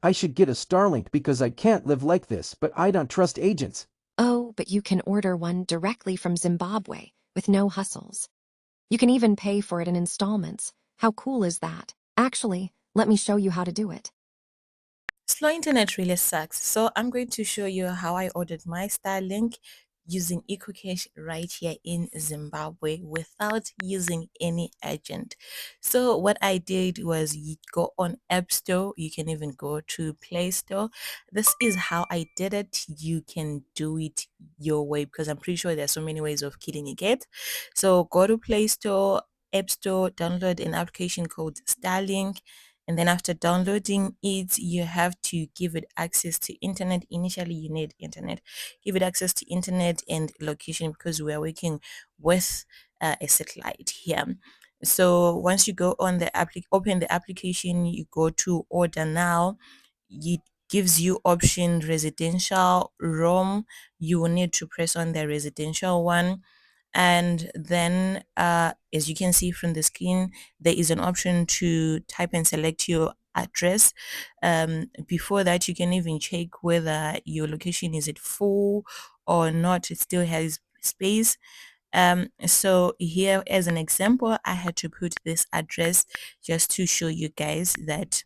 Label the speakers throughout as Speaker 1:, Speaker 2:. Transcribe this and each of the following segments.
Speaker 1: I should get a Starlink because I can't live like this, but I don't trust agents.
Speaker 2: Oh, but you can order one directly from Zimbabwe with no hustles. You can even pay for it in installments. How cool is that? Actually, let me show you how to do it.
Speaker 3: Slow internet really sucks, so I'm going to show you how I ordered my Starlink using EcoCash right here in Zimbabwe without using any agent. So what I did was you go on App Store, you can even go to Play Store. This is how I did it. You can do it your way because I'm pretty sure there's so many ways of killing it. So go to Play Store, App Store, download an application called Starlink, and then after downloading it, you have to give it access to internet. Initially you need internet. Give it access to internet and location because we are working with a satellite here. So once you go on the open the application, you go to order now. It gives you option residential roam. You will need to press on the residential one, and then as you can see from the screen, there is an option to type and select your address. Before that, you can even check whether your location is it full or not. It still has space. So here as an example, I had to put this address just to show you guys that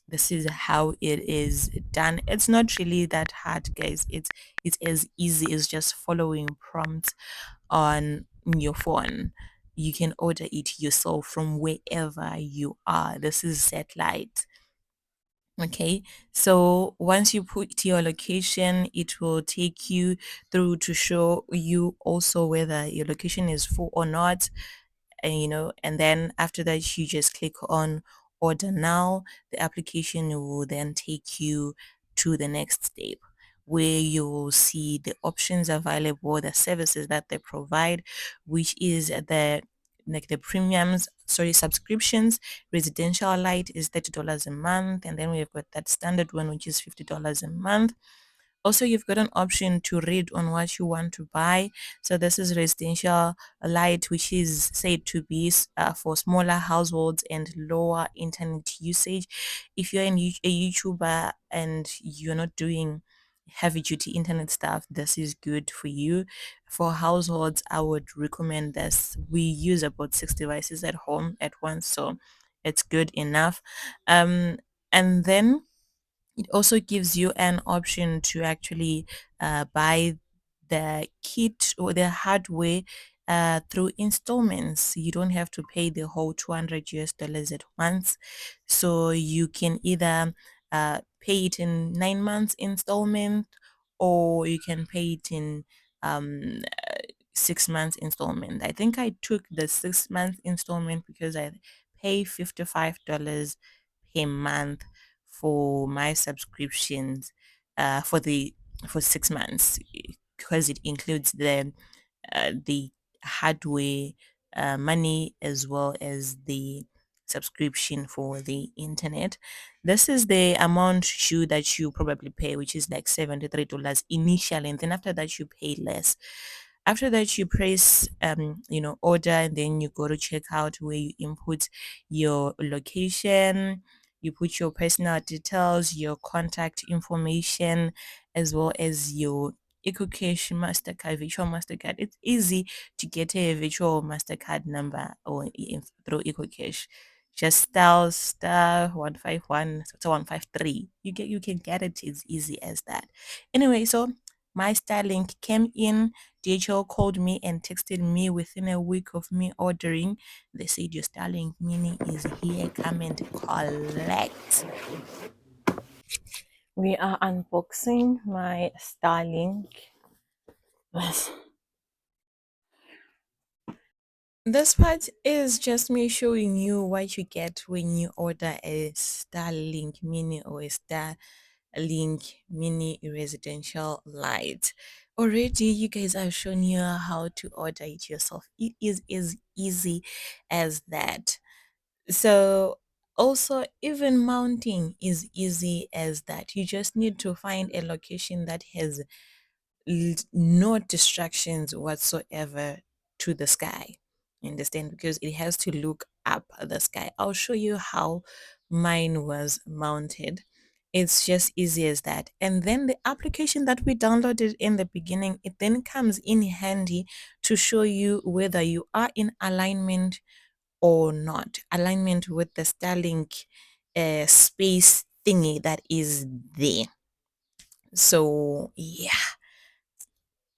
Speaker 3: this is how it is done. It's not really that hard, guys. It's as easy as just following prompts on your phone. You can order it yourself from wherever you are. This is satellite. Okay, so once you put your location, it will take you through to show you also whether your location is full or not. And and then after that you just click on order now. The application will then take you to the next step where you will see the options available, the services that they provide, which is the premiums, sorry, subscriptions. Residential light is $30 a month, and then we've got that standard one, which is $50 a month. Also, you've got an option to read on what you want to buy. So this is residential light, which is said to be for smaller households and lower internet usage. If you're a YouTuber and you're not doing heavy duty internet stuff, this is good for you. For households, I would recommend this. We use about 6 devices at home at once, so it's good enough. Um, and then it also gives you an option to actually buy the kit or the hardware through installments. You don't have to pay the whole 200 US dollars at once. So you can either pay it in 9 months installment, or you can pay it in 6 months installment. I think I took the 6 month installment because I pay $55 per month for my subscriptions for the for 6 months, because it includes the hardware money as well as the subscription for the internet. This is the amount that you probably pay, which is like $73 initially, and then after that you pay less. After that you press order, and then you go to checkout where you input your location, you put your personal details, your contact information, as well as your EcoCash Mastercard, virtual Mastercard. It's easy to get a virtual Mastercard number or through EcoCash. Just dial star 151 so 153. You can get it as easy as that. Anyway, so my Starlink came in. DHL called me and texted me within a week of me ordering. They said your Starlink Mini is here. Come and collect. We are unboxing my Starlink. Yes. This part is just me showing you what you get when you order a Starlink Mini or a Starlink Mini residential light. Already, you guys have shown you how to order it yourself. It is as easy as that. So, also, even mounting is easy as that. You just need to find a location that has no distractions whatsoever to the sky. You understand? Because it has to look up at the sky. I'll show you how mine was mounted. It's just easy as that. And then the application that we downloaded in the beginning, it then comes in handy to show you whether you are in alignment or not. Alignment with the Starlink space thingy that is there. So yeah,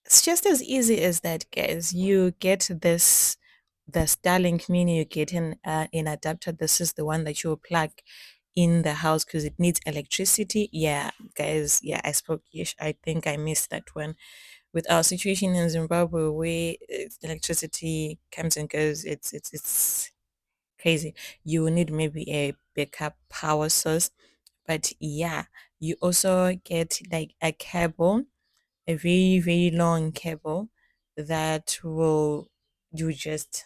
Speaker 3: it's just as easy as that, guys. You get this, the Starlink Mini, you get an adapter. This is the one that you plug in the house because it needs electricity. Yeah, guys. Yeah, I spoke. Yes, I think I missed that one. With our situation in Zimbabwe, where electricity comes and goes, it's crazy. You will need maybe a backup power source. But yeah, you also get like a cable, a very, very long cable that will, you just,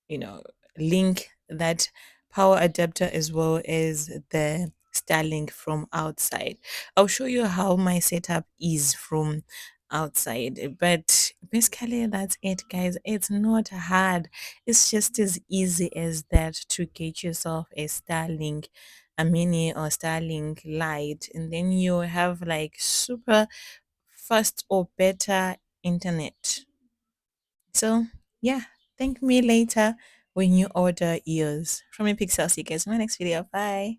Speaker 3: you know, link that power adapter as well as the Starlink from outside. I'll show you how my setup is from outside, but basically that's it, guys. It's not hard. It's just as easy as that to get yourself a Starlink, a mini or Starlink light, and then you have like super fast or better internet. So yeah, thank me later when you order yours. From a Pixie, I'll see you guys in my next video. Bye.